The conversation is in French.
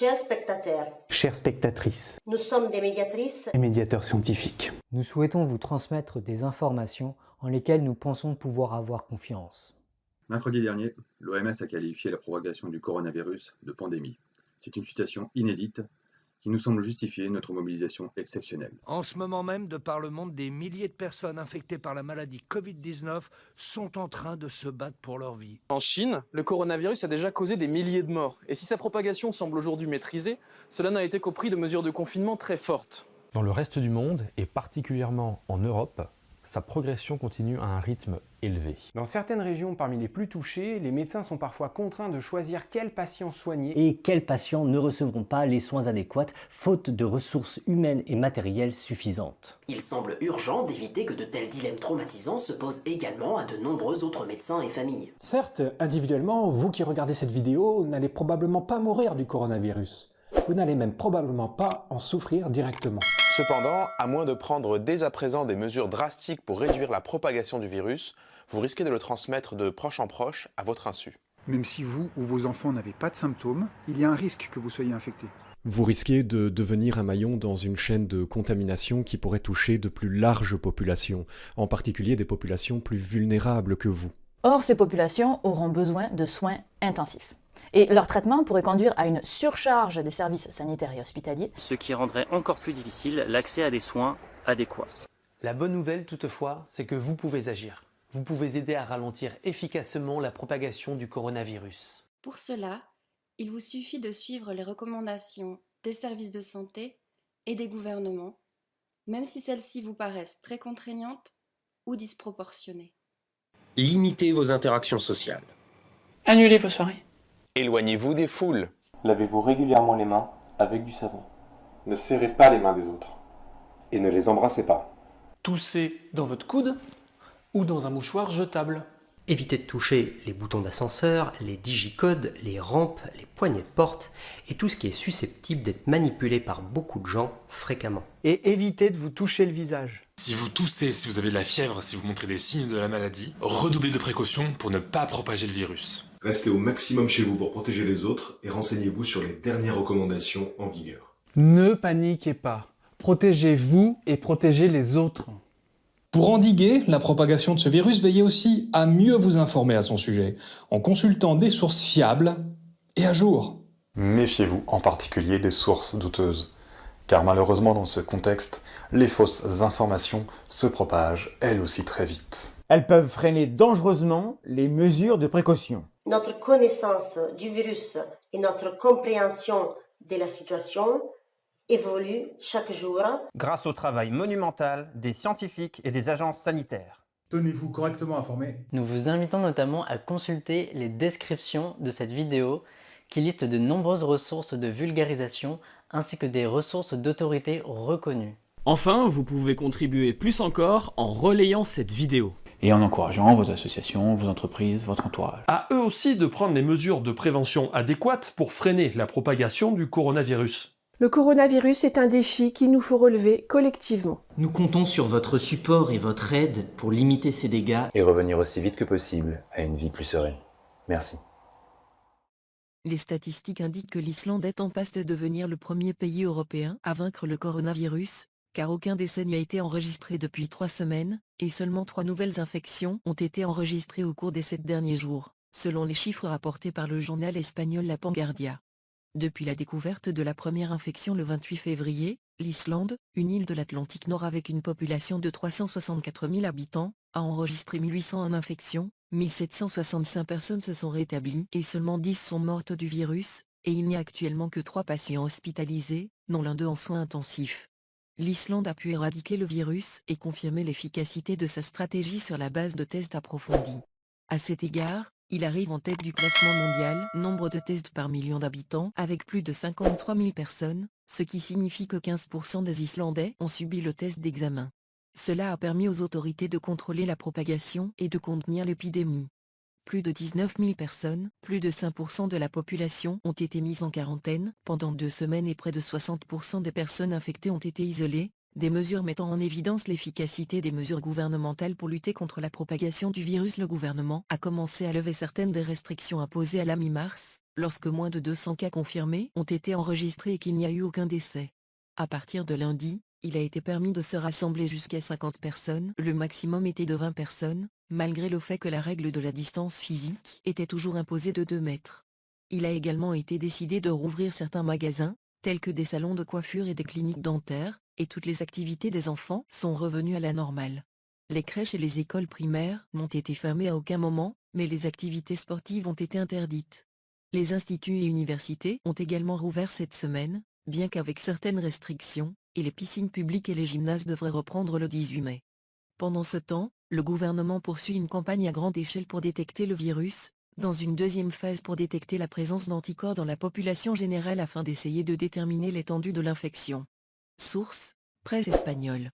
Chers spectateurs, Chères spectatrices nous sommes des médiatrices et médiateurs scientifiques, Nous souhaitons vous transmettre des informations en lesquelles nous pensons pouvoir avoir confiance. Mercredi dernier, l'OMS a qualifié la propagation du coronavirus de pandémie. C'est une situation inédite qui nous semble justifier notre mobilisation exceptionnelle. En ce moment même, de par le monde, des milliers de personnes infectées par la maladie Covid-19 sont en train de se battre pour leur vie. En Chine, le coronavirus a déjà causé des milliers de morts. Et si sa propagation semble aujourd'hui maîtrisée, cela n'a été qu'au prix de mesures de confinement très fortes. Dans le reste du monde, et particulièrement en Europe, sa progression continue à un rythme élevé. Dans certaines régions parmi les plus touchées, les médecins sont parfois contraints de choisir quels patients soigner Et quels patients ne recevront pas les soins adéquats faute de ressources humaines et matérielles suffisantes. Il semble urgent d'éviter que de tels dilemmes traumatisants se posent également à de nombreux autres médecins et familles. Certes, individuellement, vous qui regardez cette vidéo n'allez probablement pas mourir du coronavirus. Vous n'allez même probablement pas en souffrir directement. Cependant, à moins de prendre dès à présent des mesures drastiques pour réduire la propagation du virus, vous risquez de le transmettre de proche en proche à votre insu. Même si vous ou vos enfants n'avez pas de symptômes, il y a un risque que vous soyez infecté. Vous risquez de devenir un maillon dans une chaîne de contamination qui pourrait toucher de plus larges populations, en particulier des populations plus vulnérables que vous. Or, ces populations auront besoin de soins intensifs. Et leur traitement pourrait conduire à une surcharge des services sanitaires et hospitaliers, ce qui rendrait encore plus difficile l'accès à des soins adéquats. La bonne nouvelle toutefois, c'est que vous pouvez agir. Vous pouvez aider à ralentir efficacement la propagation du coronavirus. Pour cela, il vous suffit de suivre les recommandations des services de santé et des gouvernements, même si celles-ci vous paraissent très contraignantes ou disproportionnées. Limitez vos interactions sociales. Annulez vos soirées. Éloignez-vous des foules. Lavez-vous régulièrement les mains avec du savon. Ne serrez pas les mains des autres. Et ne les embrassez pas. Toussez dans votre coude ou dans un mouchoir jetable. Évitez de toucher les boutons d'ascenseur, les digicodes, les rampes, les poignées de porte et tout ce qui est susceptible d'être manipulé par beaucoup de gens fréquemment. Et évitez de vous toucher le visage. Si vous toussez, si vous avez de la fièvre, si vous montrez des signes de la maladie, redoublez de précautions pour ne pas propager le virus. Restez au maximum chez vous pour protéger les autres et renseignez-vous sur les dernières recommandations en vigueur. Ne paniquez pas. Protégez-vous et protégez les autres. Pour endiguer la propagation de ce virus, veillez aussi à mieux vous informer à son sujet, en consultant des sources fiables et à jour. Méfiez-vous en particulier des sources douteuses, car malheureusement dans ce contexte, les fausses informations se propagent elles aussi très vite. Elles peuvent freiner dangereusement les mesures de précaution. Notre connaissance du virus et notre compréhension de la situation évoluent chaque jour. Grâce au travail monumental des scientifiques et des agences sanitaires. Tenez-vous correctement informés. Nous vous invitons notamment à consulter les descriptions de cette vidéo qui listent de nombreuses ressources de vulgarisation ainsi que des ressources d'autorité reconnues. Enfin, vous pouvez contribuer plus encore en relayant cette vidéo. Et en encourageant vos associations, vos entreprises, votre entourage. À eux aussi de prendre les mesures de prévention adéquates pour freiner la propagation du coronavirus. Le coronavirus est un défi qu'il nous faut relever collectivement. Nous comptons sur votre support et votre aide pour limiter ces dégâts et revenir aussi vite que possible à une vie plus sereine. Merci. Les statistiques indiquent que l'Islande est en passe de devenir le premier pays européen à vaincre le coronavirus, car aucun décès n'y a été enregistré depuis 3 semaines, et seulement 3 nouvelles infections ont été enregistrées au cours des 7 derniers jours, selon les chiffres rapportés par le journal espagnol La Vanguardia. Depuis la découverte de la première infection le 28 février, l'Islande, une île de l'Atlantique Nord avec une population de 364 000 habitants, a enregistré 1801 infections, 1765 personnes se sont rétablies et seulement 10 sont mortes du virus, et il n'y a actuellement que 3 patients hospitalisés, dont l'un d'eux en soins intensifs. L'Islande a pu éradiquer le virus et confirmer l'efficacité de sa stratégie sur la base de tests approfondis. À cet égard, il arrive en tête du classement mondial, nombre de tests par million d'habitants, avec plus de 53 000 personnes, ce qui signifie que 15% des Islandais ont subi le test d'examen. Cela a permis aux autorités de contrôler la propagation et de contenir l'épidémie. Plus de 19 000 personnes, plus de 5% de la population, ont été mises en quarantaine pendant 2 semaines et près de 60% des personnes infectées ont été isolées, des mesures mettant en évidence l'efficacité des mesures gouvernementales pour lutter contre la propagation du virus. Le gouvernement a commencé à lever certaines des restrictions imposées à la mi-mars, lorsque moins de 200 cas confirmés ont été enregistrés et qu'il n'y a eu aucun décès. À partir de lundi, il a été permis de se rassembler jusqu'à 50 personnes, le maximum était de 20 personnes, malgré le fait que la règle de la distance physique était toujours imposée de 2 mètres. Il a également été décidé de rouvrir certains magasins, tels que des salons de coiffure et des cliniques dentaires, et toutes les activités des enfants sont revenues à la normale. Les crèches et les écoles primaires n'ont été fermées à aucun moment, mais les activités sportives ont été interdites. Les instituts et universités ont également rouvert cette semaine, bien qu'avec certaines restrictions, et les piscines publiques et les gymnases devraient reprendre le 18 mai. Pendant ce temps, le gouvernement poursuit une campagne à grande échelle pour détecter le virus, dans une deuxième phase pour détecter la présence d'anticorps dans la population générale afin d'essayer de déterminer l'étendue de l'infection. Source: presse espagnole.